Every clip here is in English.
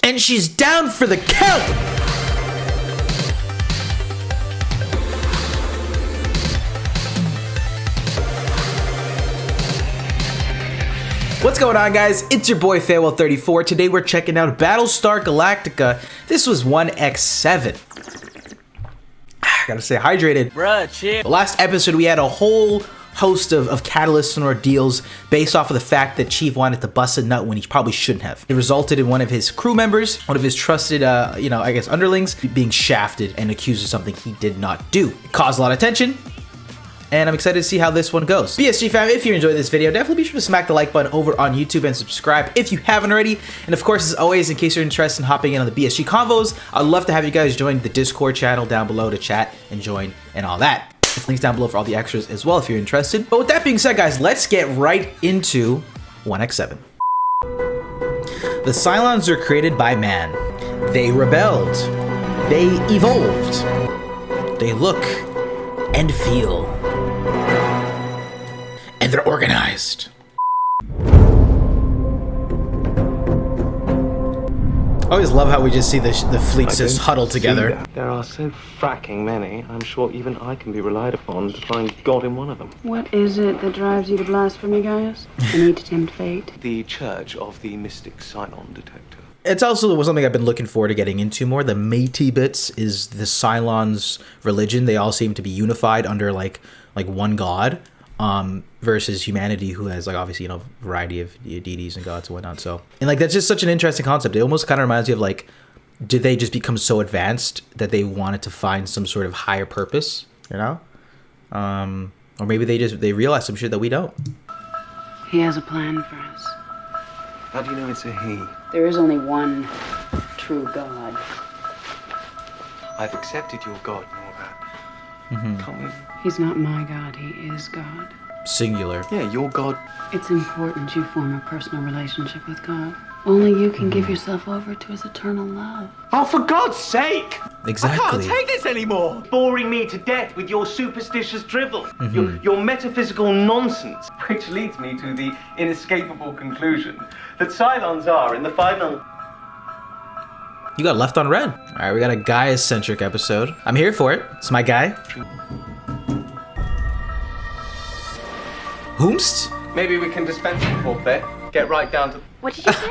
And she's down for the count! What's going on, guys? It's your boy Farewell34. Today we're checking out Battlestar Galactica. This was 1x7. Gotta stay hydrated. Bruh, chill. The last episode we had a whole host of catalysts and ordeals based off of the fact that Chief wanted to bust a nut when he probably shouldn't have. It resulted in one of his crew members, one of his trusted, I guess underlings, being shafted and accused of something he did not do. It caused a lot of tension, and I'm excited to see how this one goes. BSG fam, if you enjoyed this video, definitely be sure to smack the like button over on YouTube and subscribe if you haven't already. And of course, as always, in case you're interested in hopping in on the BSG convos, I'd love to have you guys join the Discord channel down below to chat and join and all that. Links down below for all the extras as well if you're interested. But with that being said, guys, let's get right into 1x7. The Cylons are created by man. They rebelled. They evolved. They look and feel. And they're organized. I always love how we just see the fleets just huddle together. There are so fracking many, I'm sure even I can be relied upon to find God in one of them. What is it that drives you to blasphemy, Gaius? The need to tempt fate? The Church of the Mystic Cylon Detector. It's also something I've been looking forward to getting into more. The matey bits is the Cylons' religion. They all seem to be unified under like one god. Versus humanity, who has like obviously a variety of deities and gods and whatnot. So, and like that's just such an interesting concept. It almost kind of reminds me of like, did they just become so advanced that they wanted to find some sort of higher purpose, or maybe they realized some shit that we don't. He has a plan for us. How do you know it's a he? There is only one true God. I've accepted your God and all that. Can't we? He's not my God, he is God. Singular. Yeah, your God. It's important you form a personal relationship with God. Only you can give yourself over to his eternal love. Oh, for God's sake! Exactly. I can't take this anymore! Boring me to death with your superstitious drivel, your metaphysical nonsense. Which leads me to the inescapable conclusion that Cylons are, in the final... You got left on red. All right, we got a Gaius-centric episode. I'm here for it. It's my guy. Whomst? Maybe we can dispense with forfeit. Get right down to... What did you say?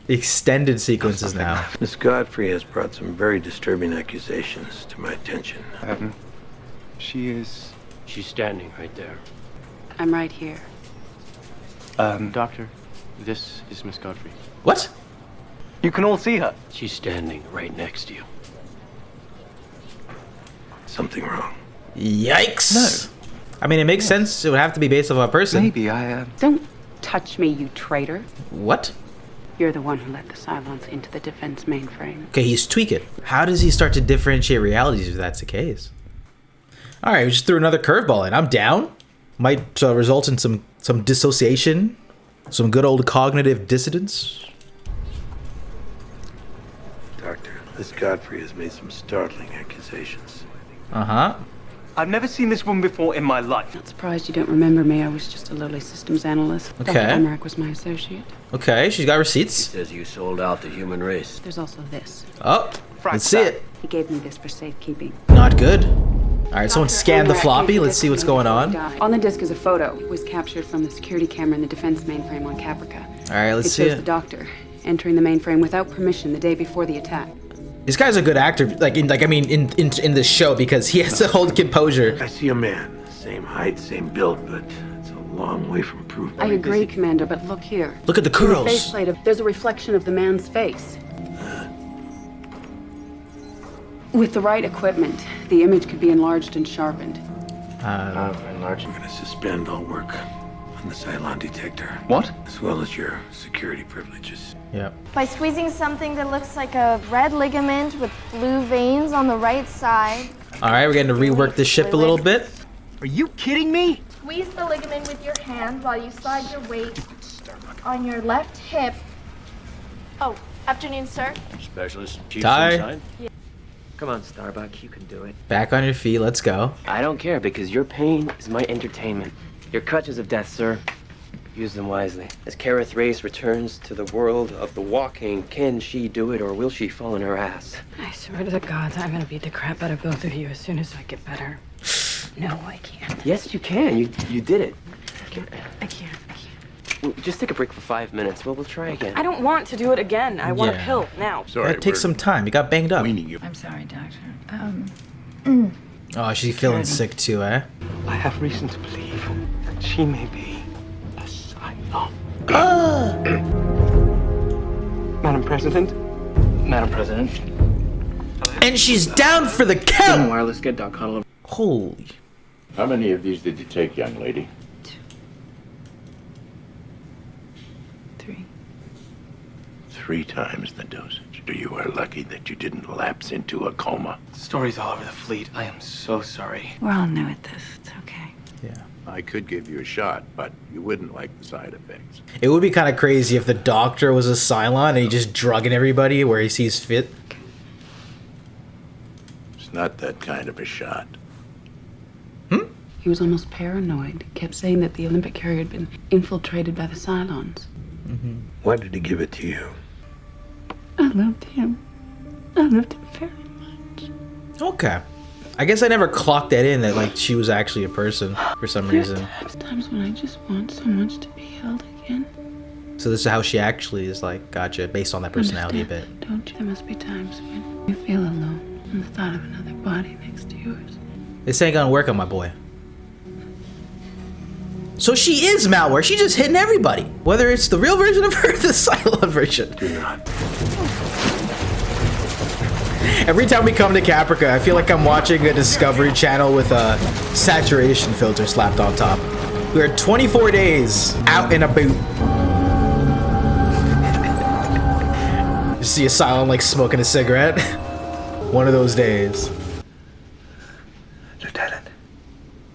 The extended sequences now. Miss Godfrey has brought some very disturbing accusations to my attention. She is... She's standing right there. I'm right here. Doctor, this is Miss Godfrey. What? You can all see her. She's standing right next to you. Something wrong. Yikes. No. I mean, it makes sense. It would have to be based off a person. Maybe Don't touch me, you traitor. What? You're the one who let the Cylons into the defense mainframe. Okay, he's tweaking. How does he start to differentiate realities if that's the case? All right, we just threw another curveball in. I'm down. Might result in some dissociation, some good old cognitive dissonance. Doctor, Miss Godfrey has made some startling accusations. Uh-huh. I've never seen this woman before in my life. Not surprised you don't remember me. I was just a lowly systems analyst. Okay. Dr. Emmerich was my associate. Okay, she's got He receipts. says you sold out the human race. There's also this. Oh, let's see it. He gave me this for safekeeping. Not good. All right, someone scan the floppy. Let's see what's going on. On the disc is a photo. It was captured from the security camera in the defense mainframe on Caprica. All right, let's It see shows it. the doctor entering the mainframe without permission the day before the attack. This guy's a good actor, in this show, because he has to hold composure. I see a man, same height, same build, but it's a long way from proof. I agree, Commander, but look here. Look at the In the curls. faceplate, there's a reflection of the man's face. With the right equipment, the image could be enlarged and sharpened. Enlarged. I'm going to suspend all work on the Cylon detector. What? As well as your security privileges. Yep. By squeezing something that looks like a red ligament with blue veins on the right side. All right, we're getting to rework this ship a little bit. Are you kidding me? Squeeze the ligament with your hand while you slide your weight on your left hip. Oh, afternoon, sir. Specialist. Chief Ty. inside. Come on, Starbuck, you can do it. Back on your feet, let's go. I don't care because your pain is my entertainment. Your crutches of death, sir. Use them wisely. As Kareth Race returns to the world of the walking, can she do it or will she fall on her ass? I swear to the gods, I'm gonna beat the crap out of both of you as soon as I get better. No, I can't. Yes, you can. You did it. I can't. Well, just take a break for 5 minutes. We'll try again. I don't want to do it again. I want a pill now. Sorry, That takes some time. You got banged up. weaning you. I'm sorry, doctor. Oh, she's feeling sick too, eh? I have reason to believe that she may be a Cylon. Madam President? Madam President. And she's down for the count! Wireless, get Doc Huddle. Holy. How many of these did you take, young lady? 3. 3 times the dosage. You are lucky that you didn't lapse into a coma. Stories all over the fleet. I am so sorry. We're all new at this. It's okay. Yeah. I could give you a shot, but you wouldn't like the side effects. It would be kind of crazy if the doctor was a Cylon and he just drugging everybody where he sees fit. It's not that kind of a shot. He was almost paranoid. Kept saying that the Olympic carrier had been infiltrated by the Cylons. Why did he give it to you? I loved him. I loved him very much. Okay. I guess I never clocked that in, that like she was actually a person for some reason. There's times when I just want so much to be held again. So this is how she actually is, like, gotcha, based on that personality a bit. Understand, don't you? There must be times when you feel alone and the thought of another body next to yours. This ain't gonna work on my boy. So she is malware. She just hitting everybody. Whether it's the real version of her or the Cylon version. Do not. Every time we come to Caprica, I feel like I'm watching a Discovery Channel with a saturation filter slapped on top. We are 24 days out and about. You see a Cylon like smoking a cigarette. One of those days. Lieutenant,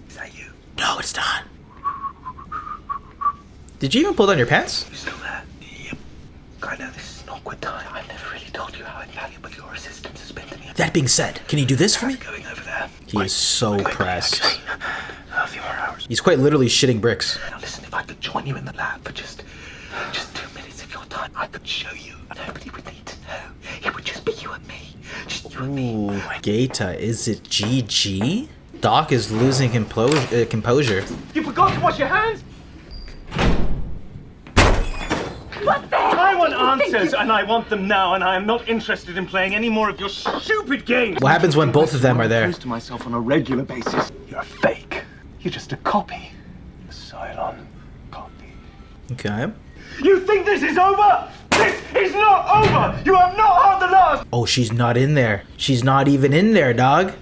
is that you? No, it's not. Did you even pull down your pants? You still there? Yep. I know this is an awkward time. I've never really told you how invaluable your assistance has been to me. That being said, can you do this for me? Going over there. He is so pressed. A few more hours. He's quite literally shitting bricks. Now listen, if I could join you in the lab for just 2 minutes of your time, I could show you. Nobody would need to know. It would just be you and me. Just you and me. Ooh, Gaeta, is it GG? Doc is losing composure. You forgot to wash your hands? What the hell? I want answers, and I want them now, and I am not interested in playing any more of your stupid games. What happens when both of them are there? I to myself on a regular basis. You're fake. You're just a copy. A Cylon copy. Okay. You think this is over? This is not over! You have not heard the last! Oh, she's not in there. She's not even in there, dog.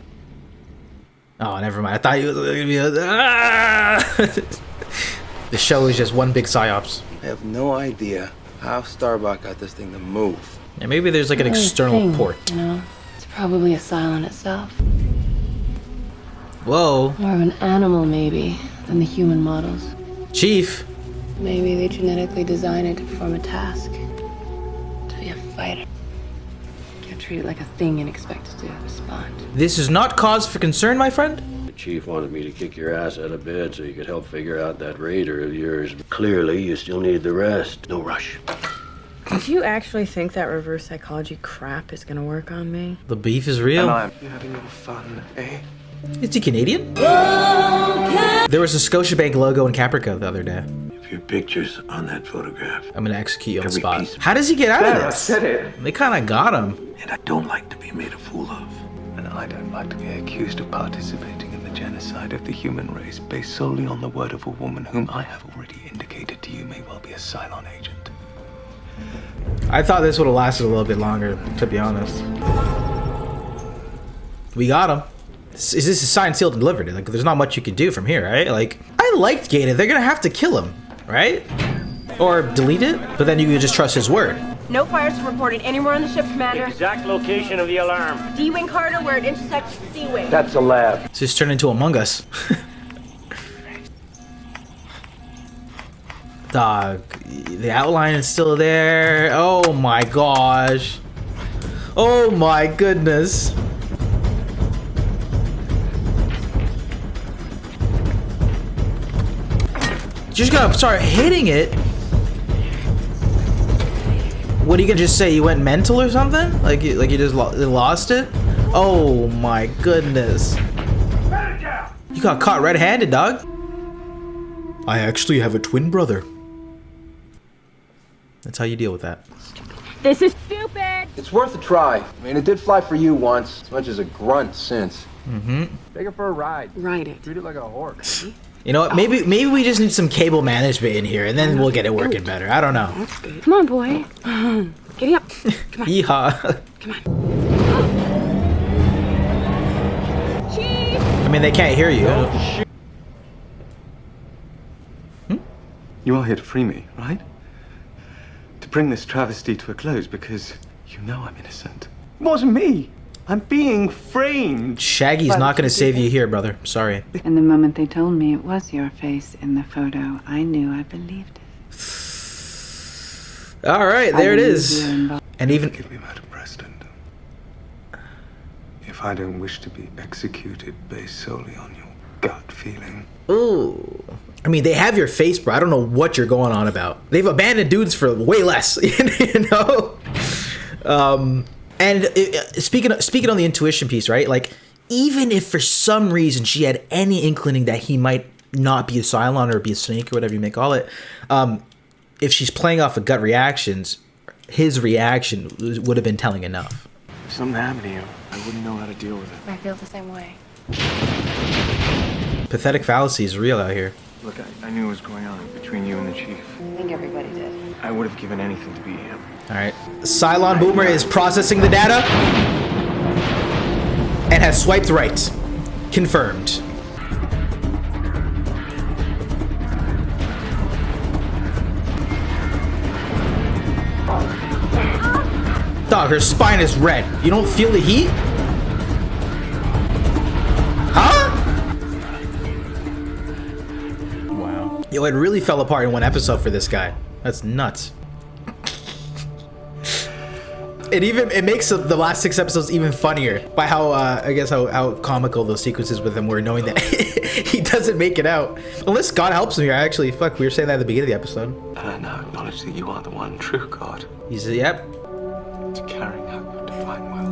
Oh, never mind. I thought you was gonna be The show is just one big psyops. I have no idea how Starbuck got this thing to move. Yeah, maybe there's like an external port. You know, it's probably a Cylon itself. Whoa. More of an animal, maybe, than the human models. Chief. Maybe they genetically designed it to perform a task. To be a fighter. Can't treat it like a thing and expect it to respond. This is not cause for concern, my friend. The chief wanted me to kick your ass out of bed so you could help figure out that raider of yours. Clearly, you still need the rest. No rush. Do you actually think that reverse psychology crap is gonna work on me? The beef is real. You having your fun, eh? Is he Canadian? There was a Scotiabank logo in Caprica the other day. A few pictures on that photograph. I'm gonna execute you on the Every spot. piece. How does he get out of I this? said it. They kind of got him. And I don't like to be made a fool of. And I don't like to be accused of participating in the genocide of the human race based solely on the word of a woman whom I have already indicated to you may well be a Cylon agent. I thought this would have lasted a little bit longer, to be honest. We got him. This is signed, sealed, and delivered. Like, there's not much you can do from here, right? Like, I liked Gaeta. They're gonna have to kill him, right? Or delete it, but then you can just trust his word. No fires reported anywhere on the ship, Commander. Exact location of the alarm. D-Wing corridor where it intersects the C-Wing. That's a lab. It's just turned into Among Us. Dog, the outline is still there. Oh my gosh. Oh my goodness. just gotta start hitting it. What are you gonna just say? You went mental or something? Like you just lost it? Oh my goodness. You got caught red-handed, dog. I actually have a twin brother. That's how you deal with that. This is stupid! It's worth a try. I mean, it did fly for you once, as much as a grunt since. Mm-hmm. Take her for a ride. Ride it. Treat it like a horse. You know what? Maybe we just need some cable management in here, and then we'll get it working better. I don't know. Come on, boy. Giddy up. Come on. Yeehaw. Come on. Chief! I mean, they can't hear you. You are here to free me, right? To bring this travesty to a close because you know I'm innocent. It wasn't me. I'm being framed. Shaggy's not gonna save you here, brother. Sorry. And the moment they told me it was your face in the photo, I knew I believed it. All right, there it is. And even Forgive me, Madam President. If I don't wish to be executed based solely on your gut feeling. ooh. I mean, they have your face, bro. I don't know what you're going on about. They've abandoned dudes for way less, you know. And speaking on the intuition piece, right? Like, even if for some reason she had any inkling that he might not be a Cylon or be a snake or whatever you may call it, if she's playing off of gut reactions, his reaction would have been telling enough. If something happened to you, I wouldn't know how to deal with it. I feel the same way. Pathetic fallacy is real out here. Look, I knew what was going on between you and the chief. I think everybody did. I would have given anything to be him. All right. Cylon Boomer is processing the data and has swiped right. Confirmed. Dog, her spine is red. You don't feel the heat? Huh? Wow. Yo, it really fell apart in one episode for this guy. That's nuts. It makes the last 6 episodes even funnier by how I guess how comical those sequences with him were, knowing that he doesn't make it out unless God helps him here. Actually, fuck, we were saying that at the beginning of the episode. And I now acknowledge that you are the one true God. He said, "Yep." To carrying out your divine will.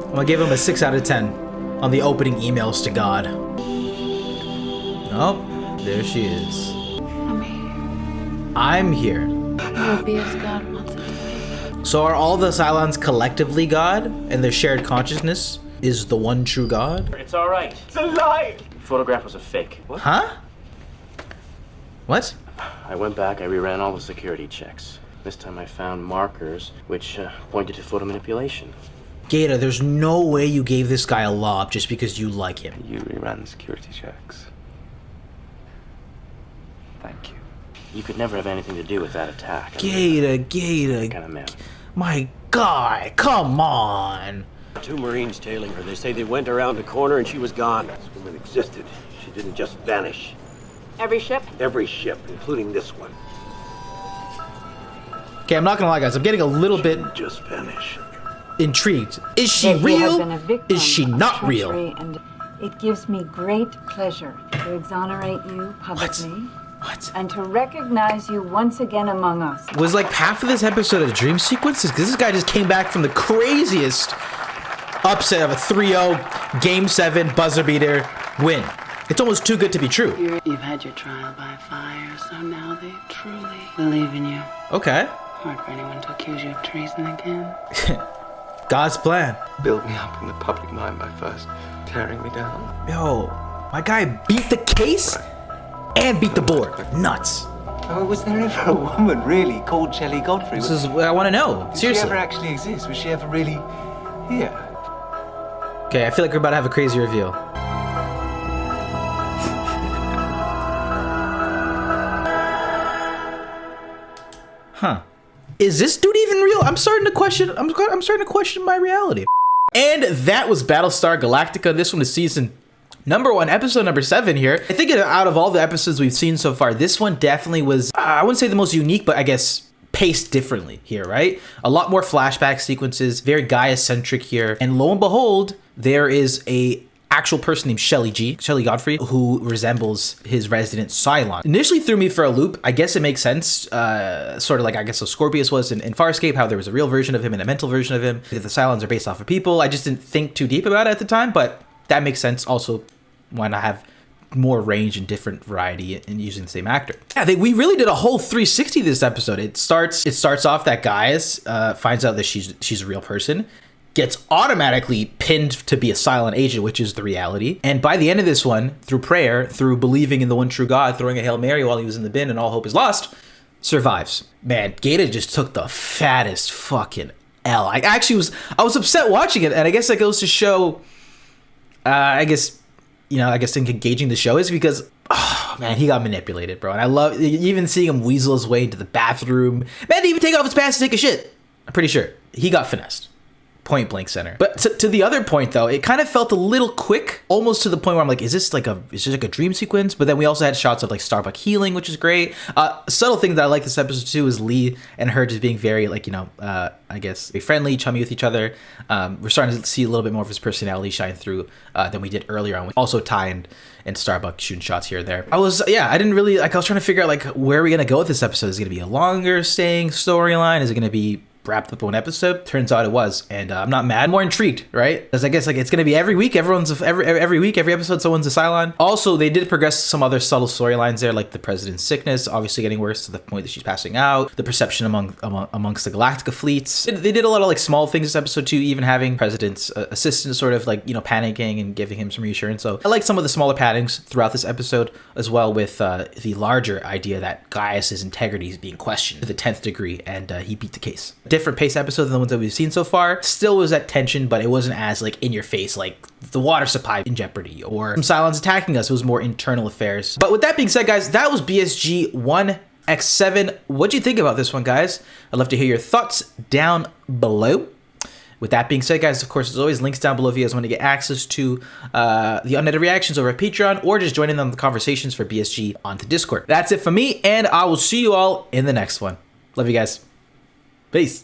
I'm gonna give him a 6 out of 10 on the opening emails to God. Oh, there she is. I'm here. It'll be as God wants it to be. So are all the Cylons collectively God, and their shared consciousness is the one true God? It's all right. It's a lie! The photograph was a fake. Huh? What? I went back, I reran all the security checks. This time I found markers which pointed to photo manipulation. Gator, there's no way you gave this guy a lob just because you like him. You reran the security checks. Thank you. You could never have anything to do with that attack. Gator. Kind of man. My guy, come on. 2 Marines tailing her. They say they went around the corner and she was gone. This woman existed. She didn't just vanish. Every ship? Every ship, including this one. Okay, I'm not gonna lie, guys. I'm getting a little bit Just vanish. intrigued. Is she That you have real? been a victim Is she of not real? treachery, and it gives me great pleasure to exonerate you publicly. What? And to recognize you once again among us. Was like half of this episode a dream sequence? Because this guy just came back from the craziest upset of a 3-0 Game 7 buzzer beater win. It's almost too good to be true. You've had your trial by fire, so now they truly believe in you. Okay. Hard for anyone to accuse you of treason again. God's plan. Build me up in the public mind by first tearing me down. Yo, my guy beat the case and beat the board. Nuts. Oh, was there ever a woman really called Shelley Godfrey? This is what I want to know. Did Seriously. she ever actually exist? Was she ever really here? Okay, I feel like we're about to have a crazy reveal. Huh. Is this dude even real? I'm starting to question my reality. And that was Battlestar Galactica. This one is season number 1, episode number 7 here. I think out of all the episodes we've seen so far, this one definitely was, I wouldn't say the most unique, but I guess paced differently here, right? A lot more flashback sequences, very Gaia-centric here. And lo and behold, there is a actual person named Shelly Godfrey, who resembles his resident Cylon. Initially threw me for a loop. I guess it makes sense, sort of like I guess so Scorpius was in Farscape, how there was a real version of him and a mental version of him. If the Cylons are based off of people, I just didn't think too deep about it at the time, but that makes sense. Also, why not have more range and different variety in using the same actor? I think we really did a whole 360 this episode. It starts off that Gaius finds out that she's a real person, gets automatically pinned to be a Cylon agent, which is the reality. And by the end of this one, through prayer, through believing in the one true God, throwing a Hail Mary while he was in the bin and all hope is lost, survives. Man, Gaeta just took the fattest fucking L. I was upset watching it, and I guess that goes to show, I guess engaging the show is because, oh man, he got manipulated, bro. And I love even seeing him weasel his way into the bathroom. Man didn't even take off his pants to take a shit. I'm pretty sure he got finessed. Point blank center. But to the other point though, it kind of felt a little quick, almost to the point where I'm like, is this like a dream sequence? But then we also had shots of like Starbuck healing, which is great. A subtle thing that I like this episode too is Lee and her just being very like, I guess very friendly, chummy with each other. We're starting to see a little bit more of his personality shine through than we did earlier on. Also Ty and Starbuck shooting shots here or there. I was trying to figure out like, where are we gonna go with this episode? Is it gonna be a longer staying storyline? Is it gonna be wrapped up in one episode? Turns out it was, and I'm not mad. I'm more intrigued, right? Because I guess like it's gonna be every week. Every week, every episode, someone's a Cylon. Also, they did progress some other subtle storylines there, like the president's sickness, obviously getting worse to the point that she's passing out. The perception amongst the Galactica fleets. They did a lot of like small things this episode too, even having president's assistant sort of like panicking and giving him some reassurance. So I like some of the smaller paddings throughout this episode, as well with the larger idea that Gaius's integrity is being questioned to the 10th degree, and he beat the case. Different pace episode than the ones that we've seen so far. Still was that tension, but it wasn't as like in your face, like the water supply in jeopardy or some Cylons attacking us. It was more internal affairs. But with that being said, guys, that was BSG 1X7. What'd you think about this one, guys? I'd love to hear your thoughts down below. With that being said, guys, of course, as always, links down below if you guys want to get access to the unedited reactions over at Patreon, or just joining on the conversations for BSG onto Discord. That's it for me, and I will see you all in the next one. Love you guys. Peace.